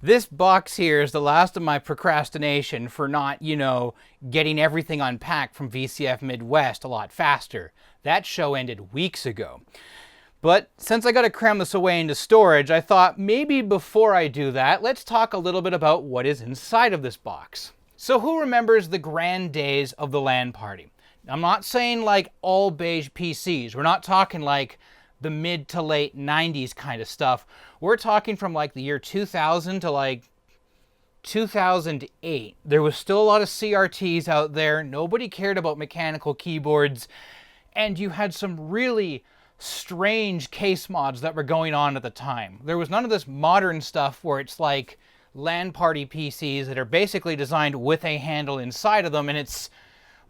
This box here is the last of my procrastination for not, getting everything unpacked from VCF Midwest a lot faster. That show ended weeks ago. But since I got to cram this away into storage, I thought maybe before I do that, let's talk a little bit about what is inside of this box. So who remembers the grand days of the LAN party? I'm not saying like all beige PCs. We're not talking like the mid to late 90s kind of stuff. We're talking from like the year 2000 to like 2008. There was still a lot of CRTs out there. Nobody cared about mechanical keyboards. And you had some really strange case mods that were going on at the time. There was none of this modern stuff where it's like LAN Party PCs that are basically designed with a handle inside of them, and it's,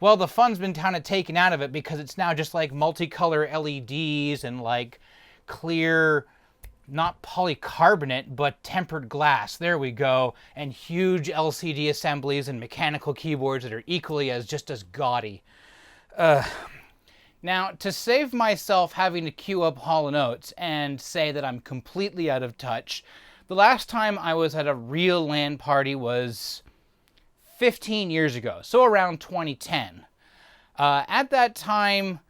well, the fun's been kind of taken out of it because it's now just like multicolor LEDs and like clear, not polycarbonate, but tempered glass. There we go. And huge LCD assemblies and mechanical keyboards that are equally just as gaudy. Now, to save myself having to queue up Hall & Oates and say that I'm completely out of touch, the last time I was at a real LAN party was 15 years ago, so around 2010. At that time,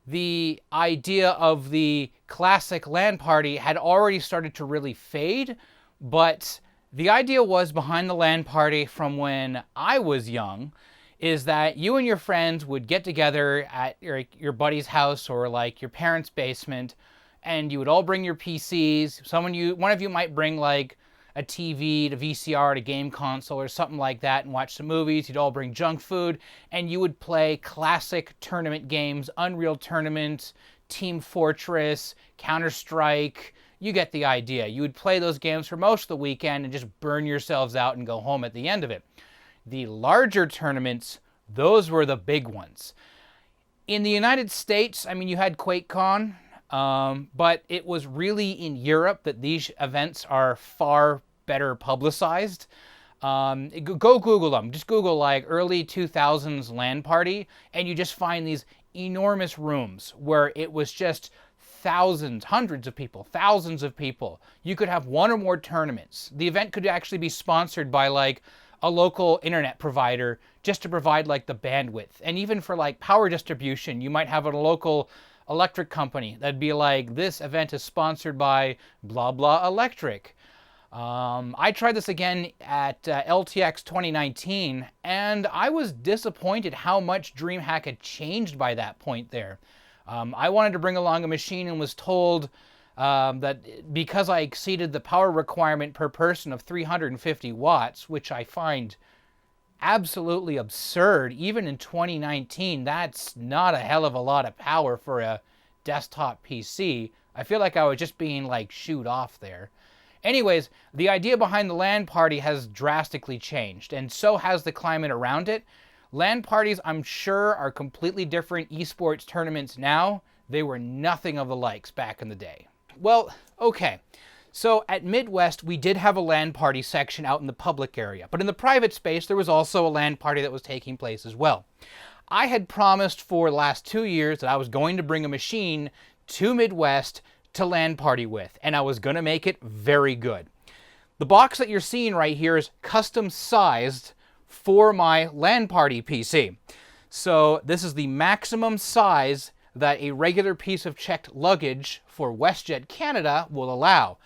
the idea of the classic LAN party had already started to really fade, but the idea was behind the LAN party from when I was young is that you and your friends would get together at your buddy's house or like your parents' basement, and you would all bring your PCs. One of you might bring like a TV, a VCR, a game console or something like that and watch some movies. You'd all bring junk food, and you would play classic tournament games, Unreal Tournament, Team Fortress, Counter-Strike. You get the idea. You would play those games for most of the weekend and just burn yourselves out and go home at the end of it. The larger tournaments, those were the big ones. In the United States, I mean, you had QuakeCon, but it was really in Europe that these events are far better publicized. Go Google them. Just Google like early 2000s LAN party, and you just find these enormous rooms where it was just thousands, hundreds of people, thousands of people. You could have one or more tournaments. The event could actually be sponsored by like a local internet provider just to provide like the bandwidth. And even for like power distribution, you might have a local electric company that'd be like, this event is sponsored by blah blah electric. I tried this again at LTX 2019, and I was disappointed how much DreamHack had changed by that point there. I wanted to bring along a machine and was told that because I exceeded the power requirement per person of 350 watts, which I find absolutely absurd. Even in 2019, that's not a hell of a lot of power for a desktop PC. I feel like I was just being like shooed off there. Anyways, the idea behind the LAN party has drastically changed, and so has the climate around it. LAN parties, I'm sure, are completely different esports tournaments now. They were nothing of the likes back in the day. Well, okay. So at Midwest, we did have a LAN party section out in the public area, but in the private space, there was also a LAN party that was taking place as well. I had promised for the last 2 years that I was going to bring a machine to Midwest to LAN party with, and I was going to make it very good. The box that you're seeing right here is custom sized for my LAN party PC. So this is the maximum size that a regular piece of checked luggage for WestJet Canada will allow.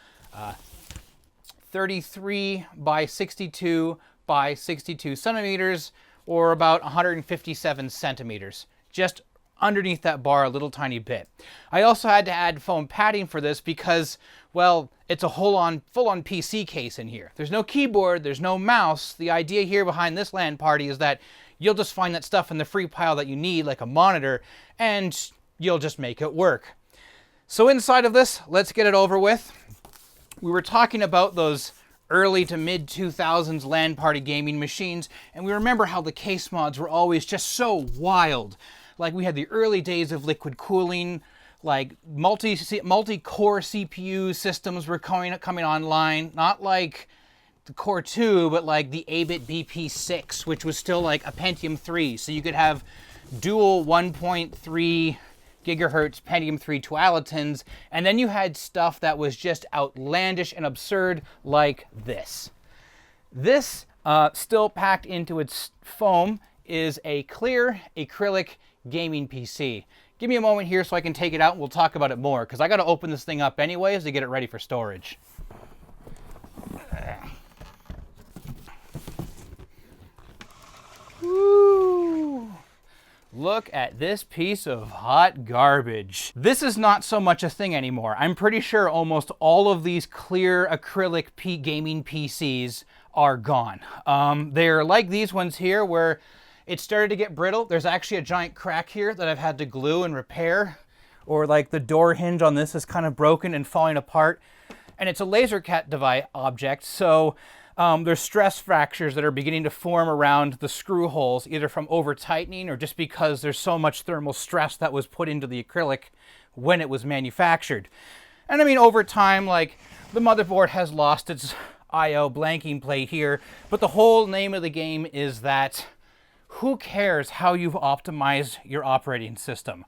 33 by 62 by 62 centimeters, or about 157 centimeters. Just underneath that bar a little tiny bit. I also had to add foam padding for this because, well, it's a full-on PC case in here. There's no keyboard, there's no mouse. The idea here behind this LAN party is that you'll just find that stuff in the free pile that you need, like a monitor, and you'll just make it work. So inside of this, let's get it over with. We were talking about those early to mid 2000s LAN party gaming machines, and we remember how the case mods were always just so wild. Like we had the early days of liquid cooling, like multi-core CPU systems were coming online, not like the Core 2, but like the 8-bit BP6, which was still like a Pentium 3. So you could have dual 1.3 gigahertz Pentium 3 Tualetons, and then you had stuff that was just outlandish and absurd like this. This, still packed into its foam, is a clear acrylic gaming PC. Give me a moment here so I can take it out and we'll talk about it more, because I got to open this thing up anyways to get it ready for storage. Woo! Look at this piece of hot garbage. This is not so much a thing anymore. I'm pretty sure almost all of these clear acrylic gaming PCs are gone. They're like these ones here where it started to get brittle. There's actually a giant crack here that I've had to glue and repair. Or like the door hinge on this is kind of broken and falling apart. And it's a laser cut device object, so there's stress fractures that are beginning to form around the screw holes, either from over tightening or just because there's so much thermal stress that was put into the acrylic when it was manufactured. And I mean, over time, like, the motherboard has lost its I/O blanking plate here, but the whole name of the game is that who cares how you've optimized your operating system?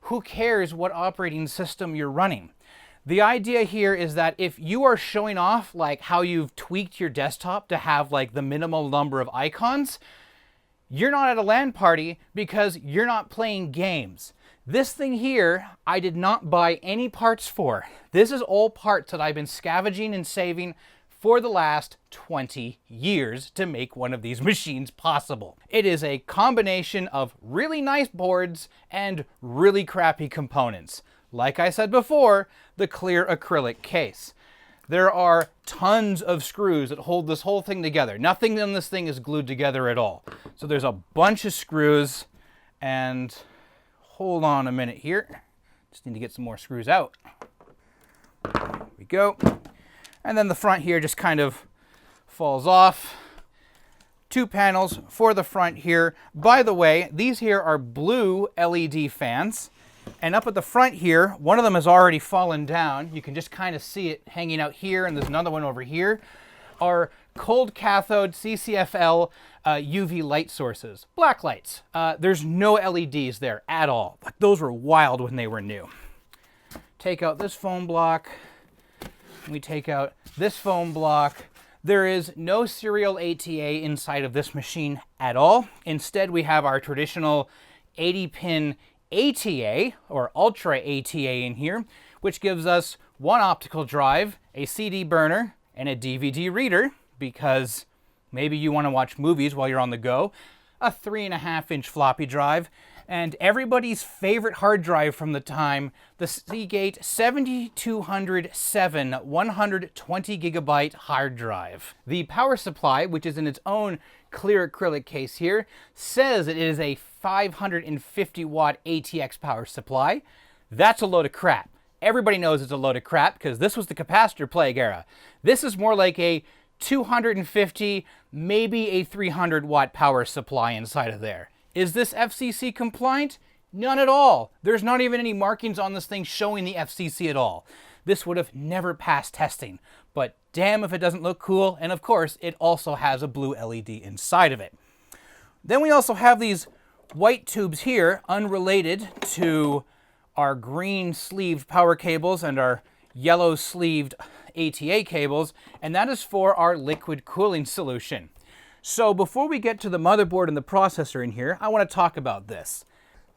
Who cares what operating system you're running? The idea here is that if you are showing off like how you've tweaked your desktop to have like the minimal number of icons, you're not at a LAN party because you're not playing games. This thing here, I did not buy any parts for. This is all parts that I've been scavenging and saving for the last 20 years to make one of these machines possible. It is a combination of really nice boards and really crappy components. Like I said before, the clear acrylic case. There are tons of screws that hold this whole thing together. Nothing in this thing is glued together at all. So there's a bunch of screws, and hold on a minute here. Just need to get some more screws out. There we go. And then the front here just kind of falls off. 2 panels for the front here. By the way, these here are blue LED fans. And up at the front here, one of them has already fallen down. You can just kind of see it hanging out here, and there's another one over here. Are cold cathode CCFL UV light sources. Black lights. There's no LEDs there at all. Like, those were wild when they were new. Take out this foam block. We take out this foam block. There is no serial ATA inside of this machine at all. Instead, we have our traditional 80-pin ATA, or Ultra ATA in here, which gives us one optical drive, a CD burner, and a DVD reader, because maybe you want to watch movies while you're on the go, a 3.5-inch floppy drive, and everybody's favorite hard drive from the time, the Seagate 7207 120 gigabyte hard drive. The power supply, which is in its own clear acrylic case here, says it is a 550 watt ATX power supply. That's a load of crap. Everybody knows it's a load of crap because this was the capacitor plague era. This is more like a 250, maybe a 300 watt power supply inside of there. Is this FCC compliant? None at all. There's not even any markings on this thing showing the FCC at all. This would have never passed testing, but damn if it doesn't look cool, and of course it also has a blue LED inside of it. Then we also have these white tubes here, unrelated to our green sleeved power cables and our yellow sleeved ATA cables, and that is for our liquid cooling solution. So before we get to the motherboard and the processor in here, I want to talk about this.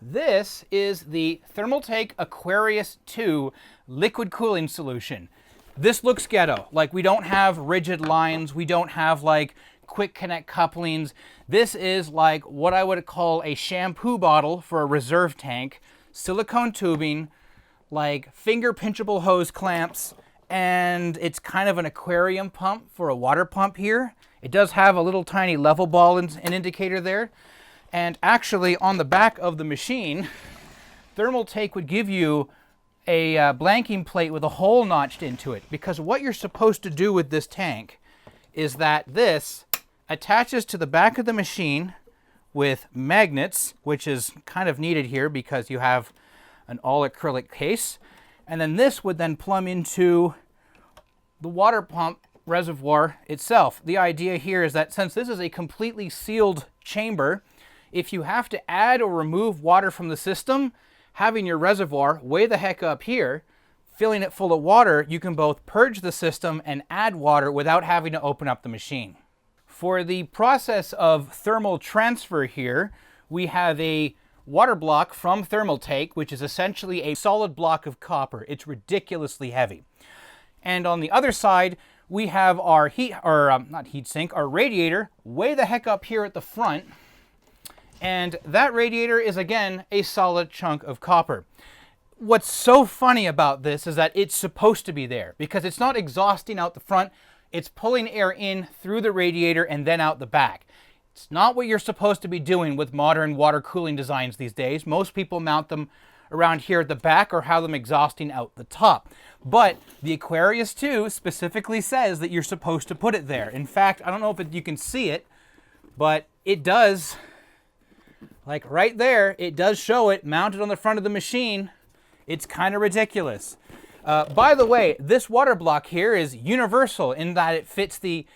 This is the Thermaltake Aquarius 2 liquid cooling solution. This looks ghetto. Like, we don't have rigid lines. We don't have like quick connect couplings. This is like what I would call a shampoo bottle for a reserve tank, silicone tubing, like finger pinchable hose clamps, and it's kind of an aquarium pump for a water pump here. It does have a little tiny level ball and an indicator there. And actually on the back of the machine, Thermaltake would give you a blanking plate with a hole notched into it, because what you're supposed to do with this tank is that this attaches to the back of the machine with magnets, which is kind of needed here because you have an all acrylic case, and then this would then plumb into the water pump reservoir itself. The idea here is that since this is a completely sealed chamber, if you have to add or remove water from the system, having your reservoir way the heck up here, filling it full of water, you can both purge the system and add water without having to open up the machine. For the process of thermal transfer here, we have a water block from Thermaltake, which is essentially a solid block of copper. It's ridiculously heavy. And on the other side, we have our our radiator way the heck up here at the front. And that radiator is, again, a solid chunk of copper. What's so funny about this is that it's supposed to be there because it's not exhausting out the front. It's pulling air in through the radiator and then out the back. It's not what you're supposed to be doing with modern water cooling designs these days. Most people mount them around here at the back or have them exhausting out the top. But the Aquarius 2 specifically says that you're supposed to put it there. In fact, I don't know if you can see it, but it does, like right there, it does show it mounted on the front of the machine. It's kind of ridiculous. By the way, this water block here is universal in that it fits the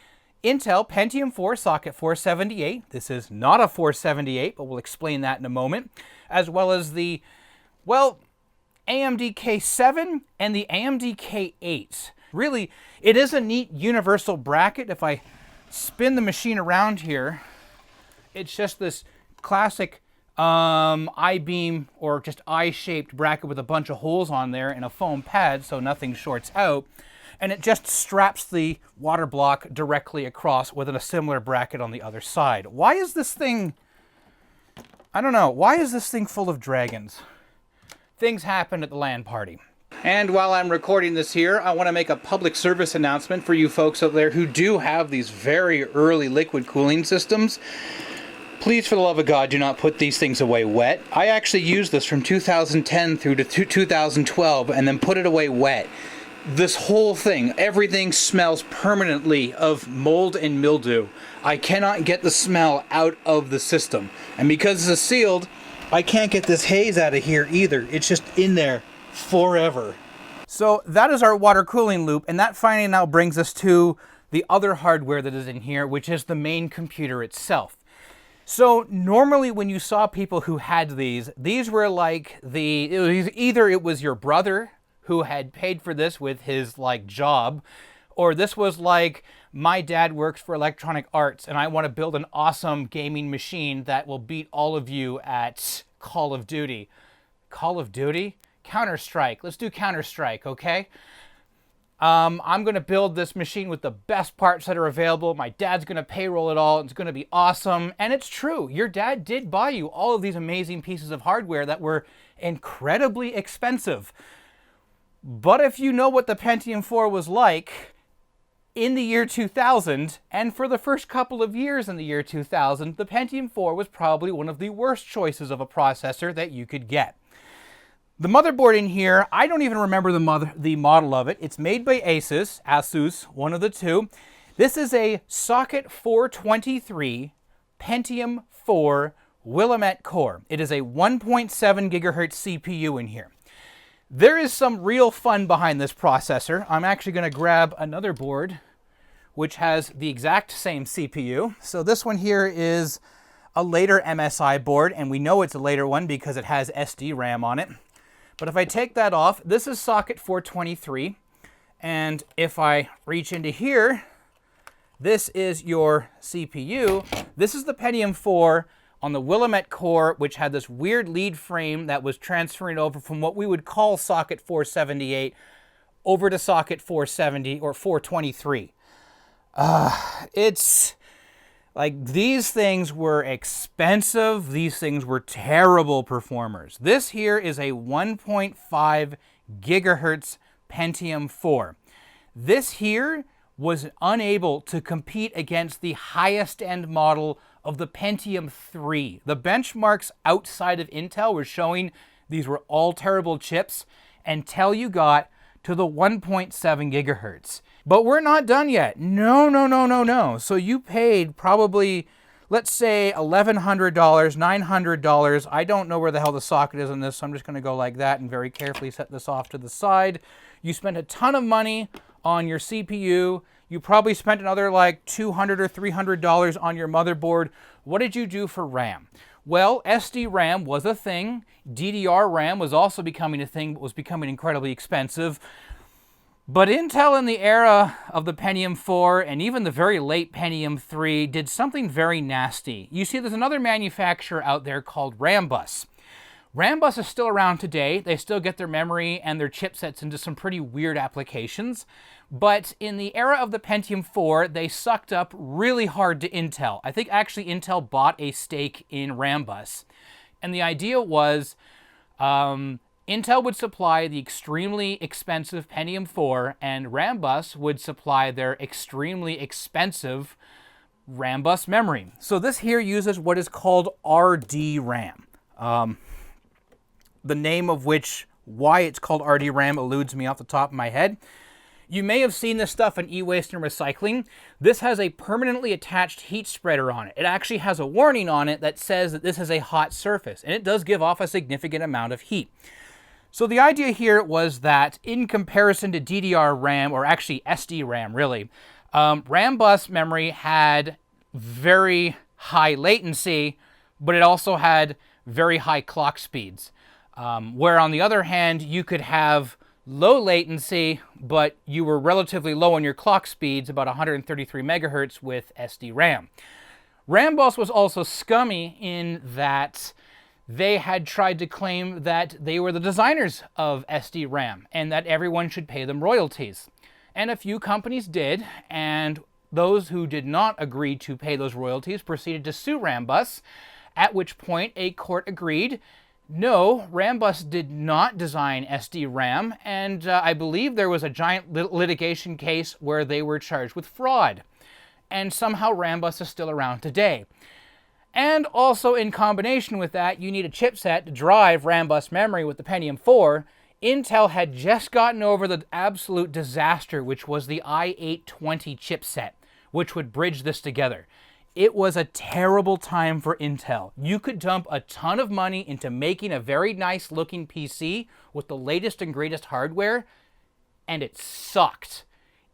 Intel Pentium 4 socket 478. This is not a 478, but we'll explain that in a moment. As well as the, well, AMD K7 and the AMD K8. Really, it is a neat universal bracket. If I spin the machine around here, it's just this classic I-beam or just I-shaped bracket with a bunch of holes on there and a foam pad so nothing shorts out. And it just straps the water block directly across with a similar bracket on the other side. Why is this thing, I don't know, why is this thing full of dragons? Things happen at the LAN party. And while I'm recording this here, I want to make a public service announcement for you folks out there who do have these very early liquid cooling systems. Please, for the love of God, do not put these things away wet. I actually used this from 2010 through to 2012 and then put it away wet. This whole thing, everything smells permanently of mold and mildew. I cannot get the smell out of the system. And because it's sealed, I can't get this haze out of here either. It's just in there forever. So that is our water cooling loop, and that finally now brings us to the other hardware that is in here, which is the main computer itself. So normally when you saw people who had these were like either it was your brother who had paid for this with his like job, or this was like, my dad works for Electronic Arts and I want to build an awesome gaming machine that will beat all of you at Call of Duty. Call of Duty? Counter-Strike. Let's do Counter-Strike, okay? I'm going to build this machine with the best parts that are available. My dad's going to payroll it all. It's going to be awesome. And it's true. Your dad did buy you all of these amazing pieces of hardware that were incredibly expensive. But if you know what the Pentium 4 was like in the year 2000, and for the first couple of years in the year 2000, the Pentium 4 was probably one of the worst choices of a processor that you could get. The motherboard in here, I don't even remember the model of it. It's made by Asus, one of the two. This is a socket 423 Pentium 4 Willamette core. It is a 1.7 gigahertz CPU in here. There is some real fun behind this processor. I'm actually going to grab another board which has the exact same CPU. So this one here is a later MSI board, and we know it's a later one because it has SD RAM on it. But if I take that off, this is socket 423, and if I reach into here, this is your CPU. This is the Pentium 4 on the Willamette core, which had this weird lead frame that was transferring over from what we would call socket 478 over to socket 470 or 423. It's like, these things were expensive. These things were terrible performers. This here is a 1.5 gigahertz Pentium 4. This here was unable to compete against the highest end model of the Pentium 3. The benchmarks outside of Intel were showing these were all terrible chips until you got to the 1.7 gigahertz. But we're not done yet. No. So you paid probably, let's say, $1,100, $900. I don't know where the hell the socket is on this, so I'm just going to go like that and very carefully set this off to the side. You spent a ton of money on your CPU. You probably spent another like $200 or $300 on your motherboard. What did you do for RAM? Well, SD RAM was a thing. DDR RAM was also becoming a thing, but was becoming incredibly expensive. But Intel in the era of the Pentium 4 and even the very late Pentium 3 did something very nasty. You see, there's another manufacturer out there called RAMBUS. RAMBUS is still around today. They still get their memory and their chipsets into some pretty weird applications. But in the era of the Pentium 4, they sucked up really hard to Intel. I think actually Intel bought a stake in RAMBUS. And the idea was Intel would supply the extremely expensive Pentium 4, and RAMBUS would supply their extremely expensive RAMBUS memory. So this here uses what is called RDRAM. The name of which, why it's called RDRAM, eludes me off the top of my head. You may have seen this stuff in e-waste and recycling. This has a permanently attached heat spreader on it. It actually has a warning on it that says that this is a hot surface, and it does give off a significant amount of heat. So the idea here was that in comparison to DDR-RAM, or actually SD-RAM really, RAMBUS memory had very high latency, but it also had very high clock speeds. Where on the other hand, you could have low latency, but you were relatively low on your clock speeds, about 133 megahertz with SD-RAM. RAMBUS was also scummy in that they had tried to claim that they were the designers of SD-RAM and that everyone should pay them royalties. And a few companies did, and those who did not agree to pay those royalties proceeded to sue RAMBUS, at which point a court agreed, no, RAMBUS did not design SD-RAM, and I believe there was a giant litigation case where they were charged with fraud. And somehow RAMBUS is still around today. And also in combination with that, you need a chipset to drive RAMBUS memory with the Pentium 4. Intel had just gotten over the absolute disaster, which was the i820 chipset, which would bridge this together. It was a terrible time for Intel. You could dump a ton of money into making a very nice looking PC with the latest and greatest hardware, and it sucked.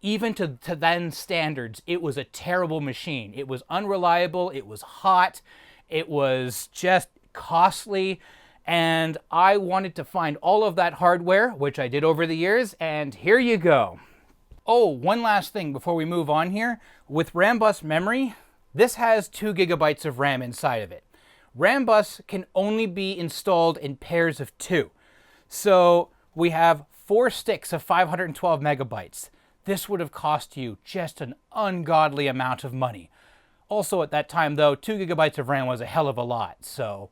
Even to then standards, it was a terrible machine. It was unreliable, it was hot, it was just costly, and I wanted to find all of that hardware, which I did over the years, and here you go. Oh, one last thing before we move on here. With RAMBUS memory, this has 2 gigabytes of RAM inside of it. RAMBUS can only be installed in pairs of 2. So we have 4 sticks of 512 megabytes. This would have cost you just an ungodly amount of money. Also at that time though, 2 gigabytes of RAM was a hell of a lot. So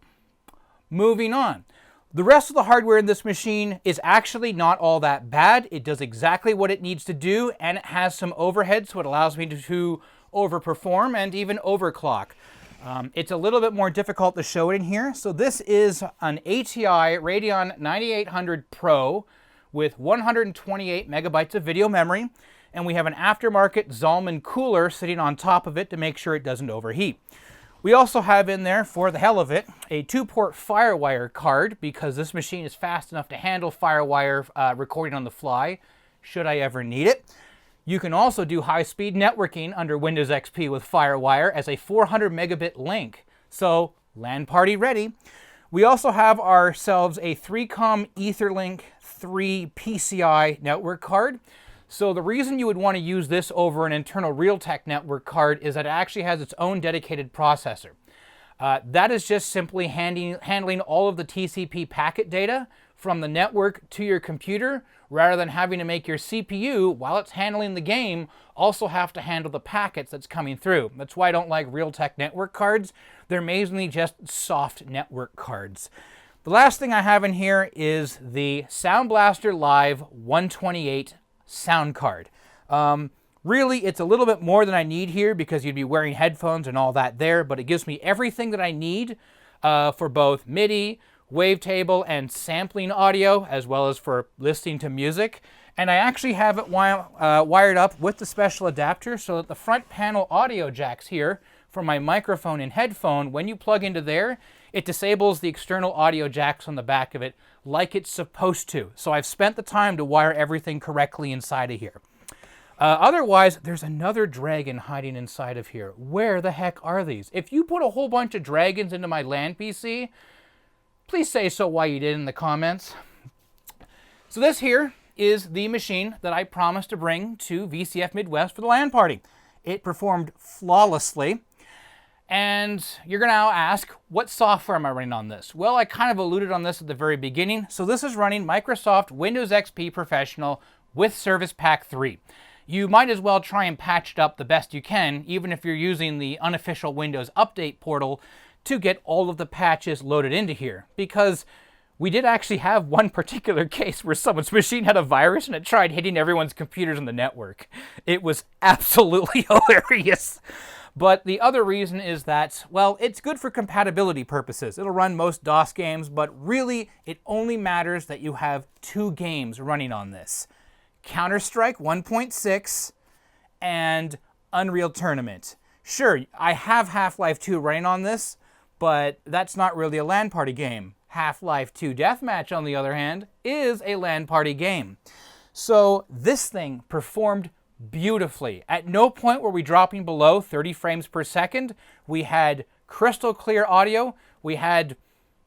moving on. The rest of the hardware in this machine is actually not all that bad. It does exactly what it needs to do, and it has some overhead, so it allows me to overperform and even overclock. It's a little bit more difficult to show it in here. So this is an ATI Radeon 9800 Pro with 128 megabytes of video memory, and we have an aftermarket Zalman cooler sitting on top of it to make sure it doesn't overheat. We also have in there, for the hell of it, a 2-port FireWire card, because this machine is fast enough to handle FireWire recording on the fly, should I ever need it. You can also do high-speed networking under Windows XP with FireWire as a 400 megabit link. So, LAN Party ready. We also have ourselves a 3-COM Etherlink 3 PCI network card. So the reason you would want to use this over an internal Realtek network card is that it actually has its own dedicated processor. That is just simply handling all of the TCP packet data from the network to your computer, rather than having to make your CPU, while it's handling the game, also have to handle the packets that's coming through. That's why I don't like Realtek network cards. They're mainly just soft network cards. The last thing I have in here is the Sound Blaster Live 128 sound card. Really, it's a little bit more than I need here because you'd be wearing headphones and all that there, but it gives me everything that I need for both MIDI, wavetable, and sampling audio, as well as for listening to music. And I actually have it wired up with the special adapter so that the front panel audio jacks here for my microphone and headphone, when you plug into there, it disables the external audio jacks on the back of it like it's supposed to. So I've spent the time to wire everything correctly inside of here. Otherwise, there's another dragon hiding inside of here. Where the heck are these? If you put a whole bunch of dragons into my LAN PC, please say so why you did in the comments. So this here is the machine that I promised to bring to VCF Midwest for the LAN party. It performed flawlessly. And you're going to now ask, what software am I running on this? Well, I kind of alluded on this at the very beginning. So this is running Microsoft Windows XP Professional with Service Pack 3. You might as well try and patch it up the best you can, even if you're using the unofficial Windows Update portal to get all of the patches loaded into here. Because we did actually have one particular case where someone's machine had a virus and it tried hitting everyone's computers on the network. It was absolutely hilarious. But the other reason is that, well, it's good for compatibility purposes. It'll run most DOS games, but really it only matters that you have 2 games running on this. Counter-Strike 1.6 and Unreal Tournament. Sure, I have Half-Life 2 running on this, but that's not really a LAN party game. Half-Life 2 Deathmatch, on the other hand, is a LAN party game. So this thing performed beautifully. At no point were we dropping below 30 frames per second. We had crystal clear audio. We had,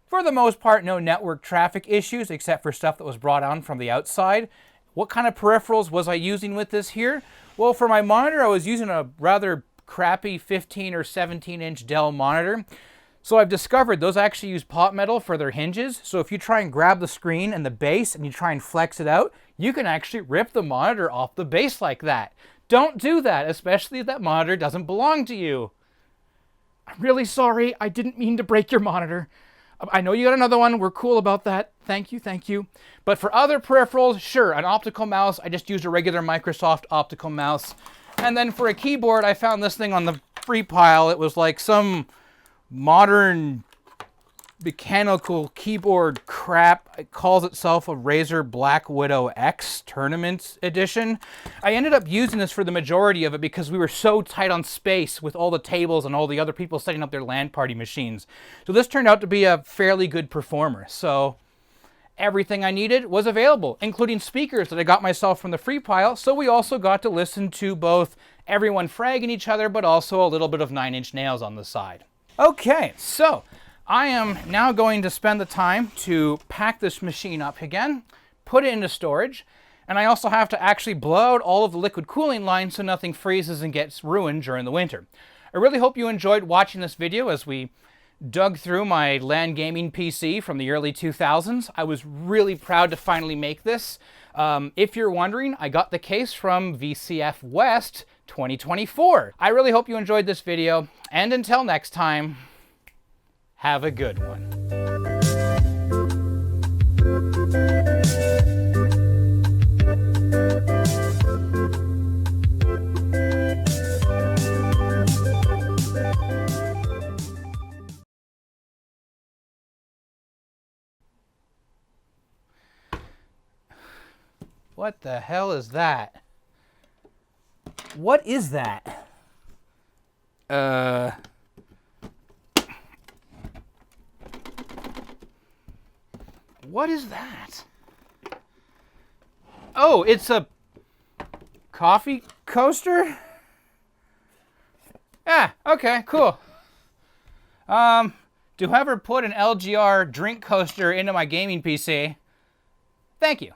for the most part, no network traffic issues except for stuff that was brought on from the outside. What kind of peripherals was I using with this here? Well, for my monitor, I was using a rather crappy 15 or 17-inch Dell monitor. So I've discovered those actually use pot metal for their hinges. So if you try and grab the screen and the base and you try and flex it out, you can actually rip the monitor off the base like that. Don't do that, especially if that monitor doesn't belong to you. I'm really sorry. I didn't mean to break your monitor. I know you got another one. We're cool about that. Thank you, thank you. But for other peripherals, sure, an optical mouse. I just used a regular Microsoft optical mouse. And then for a keyboard, I found this thing on the free pile. It was like some modern mechanical keyboard crap. It calls itself a Razer Black Widow X Tournament Edition. I ended up using this for the majority of it because we were so tight on space with all the tables and all the other people setting up their LAN party machines. So this turned out to be a fairly good performer. So everything I needed was available, including speakers that I got myself from the free pile. So we also got to listen to both everyone fragging each other, but also a little bit of 9 Inch Nails on the side. Okay, so I am now going to spend the time to pack this machine up again, put it into storage, and I also have to actually blow out all of the liquid cooling lines so nothing freezes and gets ruined during the winter. I really hope you enjoyed watching this video as we dug through my LAN gaming PC from the early 2000s. I was really proud to finally make this. If you're wondering, I got the case from VCF West 2024. I really hope you enjoyed this video, and until next time, have a good one. What the hell is that? What is that? What is that? Oh, it's a coffee coaster? Yeah, okay, cool. To whoever put an LGR drink coaster into my gaming PC, thank you.